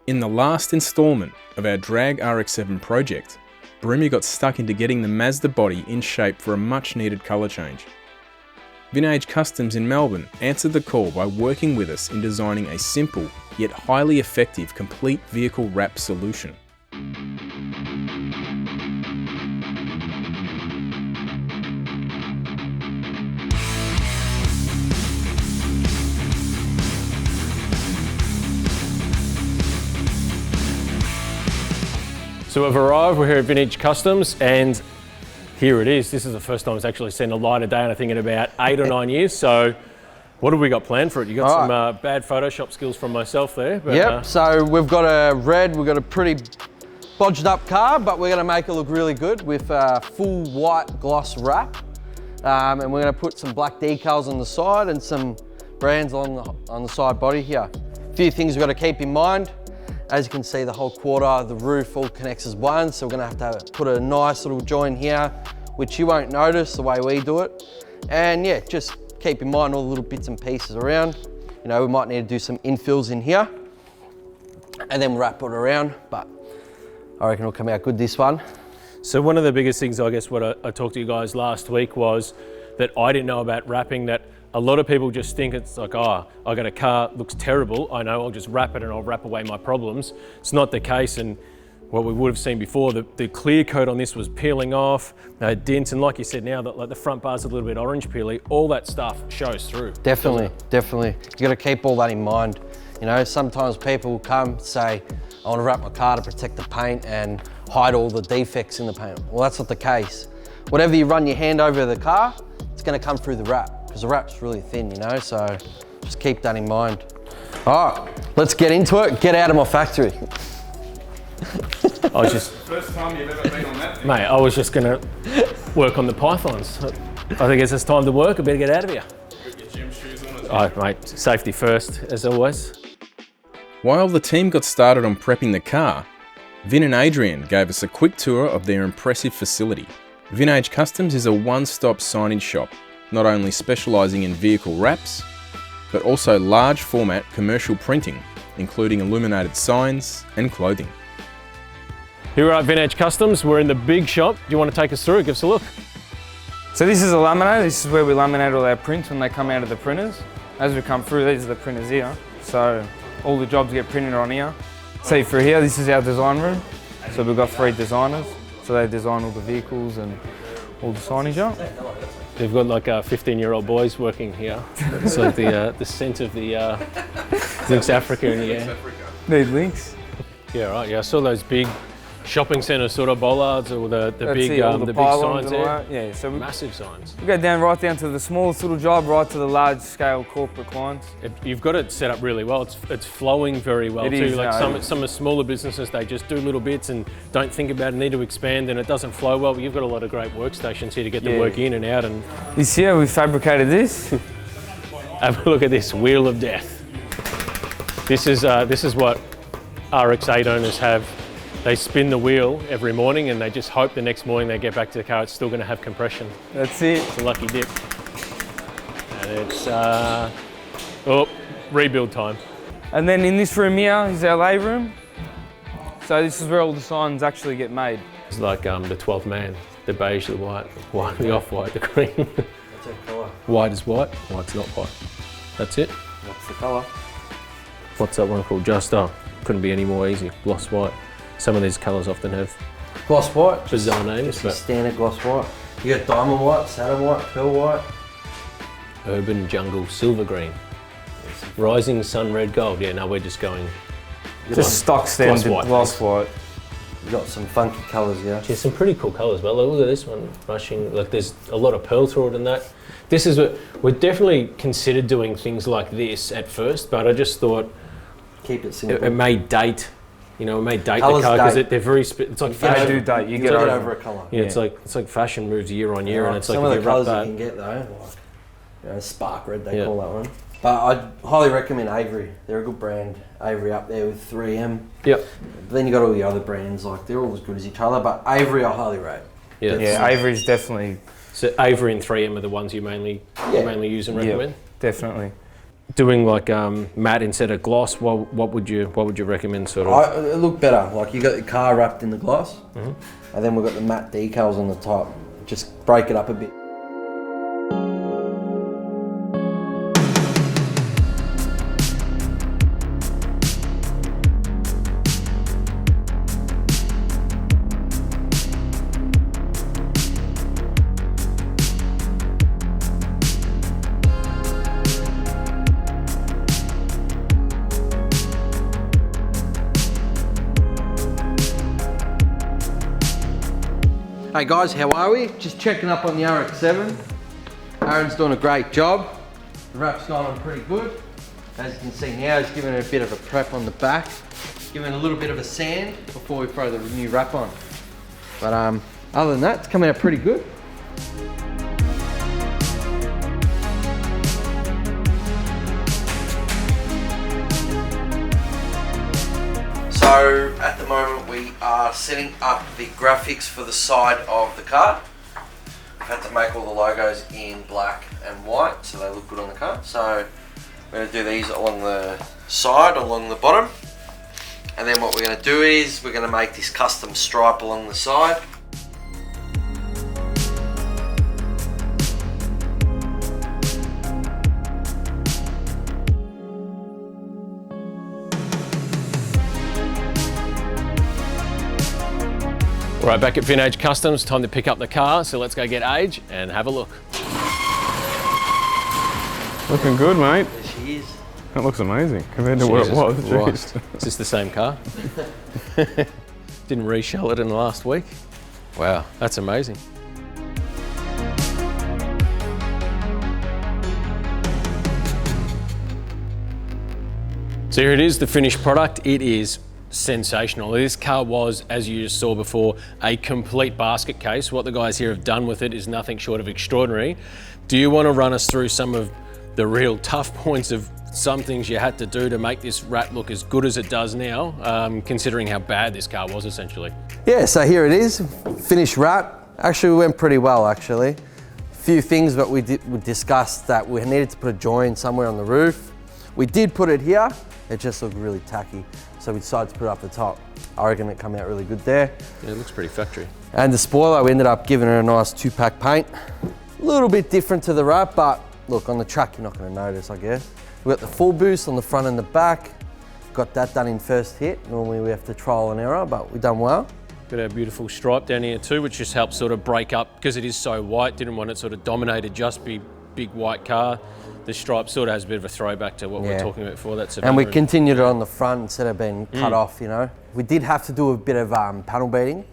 In the last instalment of our Drag RX7 project, Broomy got stuck into getting the Mazda body in shape for a much needed colour change. Vinage Customs in Melbourne answered the call by working with us in designing a simple yet highly effective complete vehicle wrap solution. So we've arrived, we're here at Vinage Customs, and here it is. This is the first time it's actually seen the light of day, and I think in about 8 or 9 years. So what have we got planned for it? You got some bad Photoshop skills from myself there. But, yep, so we've got a pretty bodged up car, but we're gonna make it look really good with a full white gloss wrap. And we're gonna put some black decals on the side and some brands on the side body here. A few things we've got to keep in mind. As you can see, the whole quarter, the roof all connects as one, so we're gonna have to put a nice little join here, which you won't notice the way we do it. And yeah, just keep in mind all the little bits and pieces around. You know, we might need to do some infills in here and then wrap it around, but I reckon it'll come out good, this one. So one of the biggest things, I guess, what I talked to you guys last week was that I didn't know about wrapping, that a lot of people just think it's like, oh, I got a car, looks terrible, I know, I'll just wrap it and I'll wrap away my problems. It's not the case, and what we would have seen before, the clear coat on this was peeling off, dents, and like you said now, that like the front bar's a little bit orange peely, all that stuff shows through. Definitely, definitely. You gotta keep all that in mind. You know, sometimes people will come say, I wanna wrap my car to protect the paint and hide all the defects in the paint. Well, that's not the case. Whatever you run your hand over the car, it's gonna come through the wrap, because the wrap's really thin, you know, so just keep that in mind. All right, let's get into it. Get out of my factory. I was just first time you've ever been on that thing. Mate, I was just gonna work on the pythons. I think it's time to work, I better get out of here. Put your gym shoes on as well. Oh, mate, safety first, as always. While the team got started on prepping the car, Vin and Adrian gave us a quick tour of their impressive facility. Vinage Customs is a one-stop signage shop, not only specialising in vehicle wraps, but also large format commercial printing, including illuminated signs and clothing. Here we're at Vinage Customs, we're in the big shop. Do you want to take us through it? Give us a look. So this is a laminator. This is where we laminate all our prints when they come out of the printers. As we come through, these are the printers here. So all the jobs get printed on here. See through here, this is our design room. So we've got 3 designers. So they design all the vehicles and all the signage up. They've got like 15-year-old boys working here. It's like the scent of the links Africa in the air. Need links. Yeah, right. Yeah, I saw those big shopping centre sort of bollards, or the big big signs there. Yeah, so massive signs. We go right down to the smallest little job, right to the large scale corporate clients. You've got it set up really well. It's flowing very well too. Is, like some of the smaller businesses, they just do little bits and don't think about it, need to expand, and it doesn't flow well. But you've got a lot of great workstations here to get the work in and out. And you see how we fabricated this? Have a look at this wheel of death. This is what RX8 owners have. They spin the wheel every morning and they just hope the next morning they get back to the car, it's still going to have compression. That's it. It's a lucky dip. And it's, rebuild time. And then in this room here is our lay room. So this is where all the signs actually get made. It's like the 12th man, the beige, the white, the off-white, the green. What's that colour? White is white, white's not white. That's it. What's the colour? What's that one called? Couldn't be any more easy, gloss white. Some of these colours often have Gloss white. bizarre names. Just a standard gloss white. You got diamond white, satin white, pearl white. Urban jungle silver green. Rising sun red gold. Yeah, no, we're just going. Just stock standard gloss white. You got some funky colours here. There's some pretty cool colours, but look at this one, rushing. Like there's a lot of pearl through it and that. This is what we're definitely considered doing things like this at first, but I just thought keep it simple. It may date. You know, it may date the car because they're very. It's like fashion. They do date. You get over a colour. Yeah, it's like fashion moves year on year, and it's like some of the colours you can get though, like spark red they call that one. But I'd highly recommend Avery. They're a good brand. Avery up there with 3M. Yep. But then you got all the other brands, like they're all as good as each other. But Avery I highly rate. Yeah, Avery's definitely. So Avery and 3M are the ones you mainly use and recommend. Definitely. doing like matte instead of gloss, what would you recommend sort of? It looked better. Like you got your car wrapped in the gloss, and then we've got the matte decals on the top. Just break it up a bit. Hey guys, how are we? Just checking up on the RX7. Aaron's doing a great job. The wrap's gone on pretty good. As you can see now, he's giving it a bit of a prep on the back, giving it a little bit of a sand before we throw the new wrap on. But other than that, it's coming out pretty good. So at the moment we are setting up the graphics for the side of the car. We've had to make all the logos in black and white so they look good on the car. So we're going to do these along the side, along the bottom. And then what we're going to do is we're going to make this custom stripe along the side. All right, back at Vinage Customs, time to pick up the car, so let's go get Age and have a look. Looking good, mate. There she is. That looks amazing compared to what it was. Christ. Is this the same car? Didn't reshell it in the last week. Wow, that's amazing. So here it is, the finished product. It is sensational. This car was, as you just saw before, a complete basket case. What the guys here have done with it is nothing short of extraordinary. Do you want to run us through some of the real tough points of some things you had to do to make this wrap look as good as it does now, considering how bad this car was essentially? Yeah, so here it is, finished wrap. Actually, it went pretty well actually. A few things that we discussed that we needed to put a join somewhere on the roof. We did put it here, it just looked really tacky. So we decided to put it up the top. I reckon it came out really good there. Yeah, it looks pretty factory. And the spoiler, we ended up giving it a nice 2-pack paint. A little bit different to the wrap, but look, on the track you're not gonna notice, I guess. We've got the full boost on the front and the back. Got that done in first hit. Normally we have to trial and error, but we've done well. Got our beautiful stripe down here too, which just helps sort of break up, because it is so white, didn't want it sort of dominated just be big white car. The stripe sort of has a bit of a throwback to what we were talking about before. That's and we continued it on the front instead of being cut off, you know. We did have to do a bit of panel beating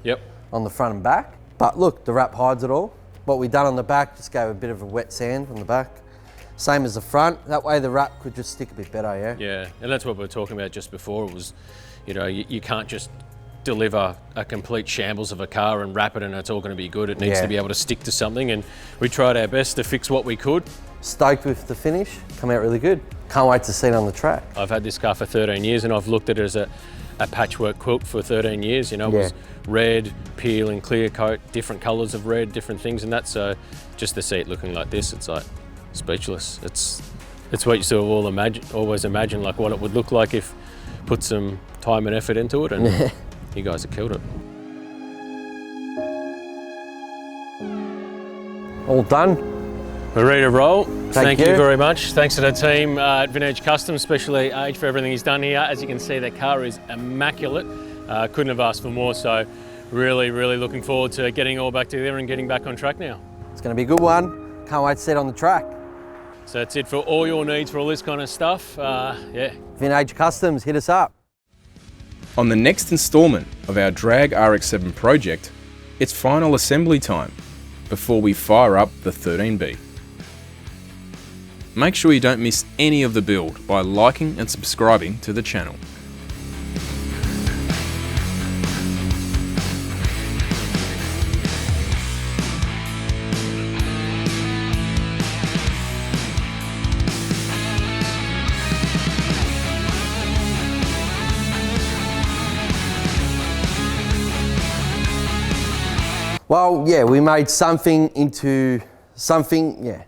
on the front and back, but look, the wrap hides it all. What we done on the back just gave a bit of a wet sand on the back. Same as the front, that way the wrap could just stick a bit better, yeah? Yeah, and that's what we were talking about just before. It was, you know, you can't just deliver a complete shambles of a car and wrap it and it's all going to be good. It needs to be able to stick to something, and we tried our best to fix what we could. Stoked with the finish, come out really good. Can't wait to see it on the track. I've had this car for 13 years and I've looked at it as a patchwork quilt for 13 years, you know. It was red, peel and clear coat, different colours of red, different things and that, so just to see it looking like this, it's like speechless. It's what you sort of always imagine like what it would look like if put some time and effort into it, and you guys have killed it. All done. We're ready to roll. Thank you you very much. Thanks to the team at Vinage Customs, especially Age, for everything he's done here. As you can see, the car is immaculate. Couldn't have asked for more, so really, really looking forward to getting it all back together and getting back on track now. It's going to be a good one. Can't wait to see it on the track. So that's it for all your needs for all this kind of stuff. Yeah. Vinage Customs, hit us up. On the next instalment of our Drag RX7 project, it's final assembly time before we fire up the 13B. Make sure you don't miss any of the build by liking and subscribing to the channel. Well, yeah, we made something into something, yeah.